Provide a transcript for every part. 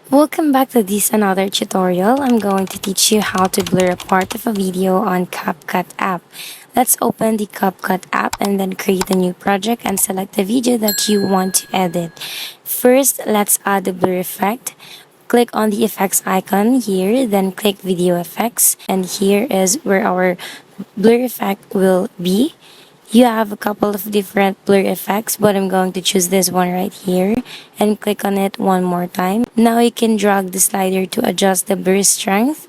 Welcome back to this another tutorial. I'm going to teach you how to blur a part of a video on CapCut app. Let's open the CapCut app and then create a new project and select the video that you want to edit. First, let's add the blur effect. Click on the effects icon here, then click video effects, and here is where our blur effect will be. You have a couple of different blur effects, but I'm going to choose this one right here and click on it one more time. Now you can drag the slider to adjust the blur strength.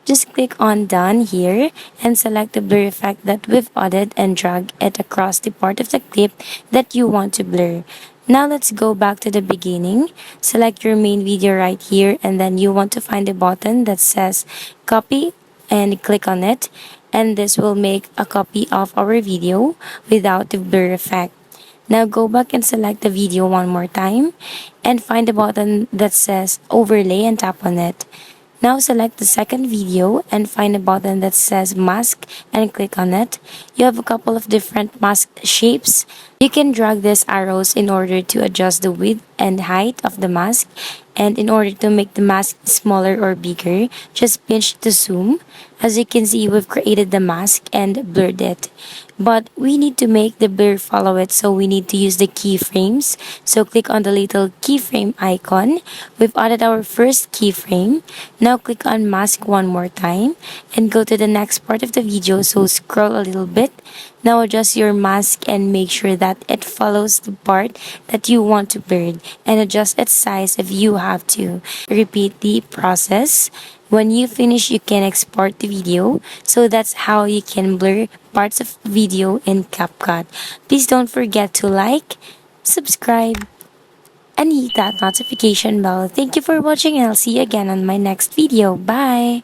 Just click on done here and select the blur effect that we've added and drag it across the part of the clip that you want to blur. Now let's go back to the beginning. Select your main video right here, and then you want to find the button that says copy and click on it, and this will make a copy of our video without the blur effect. Now go back and select the video one more time and find the button that says overlay and tap on it. Now select the second video and find a button that says mask and click on it. You have a couple of different mask shapes. You can drag these arrows in order to adjust the width and height of the mask, and in order to make the mask smaller or bigger, just pinch to zoom. As you can see, we've created the mask and blurred it. But we need to make the blur follow it, so we need to use the keyframes. So click on the little keyframe icon. We've added our first keyframe. Now click on mask one more time and go to the next part of the video. So scroll a little bit. Now adjust your mask and make sure that it follows the part that you want to blur, and adjust its size if you have to. Repeat the process. When you finish, you can export the video. So that's how you can blur parts of video in CapCut. Please don't forget to like, subscribe, and hit that notification bell. Thank you for watching, and I'll see you again on my next video. Bye!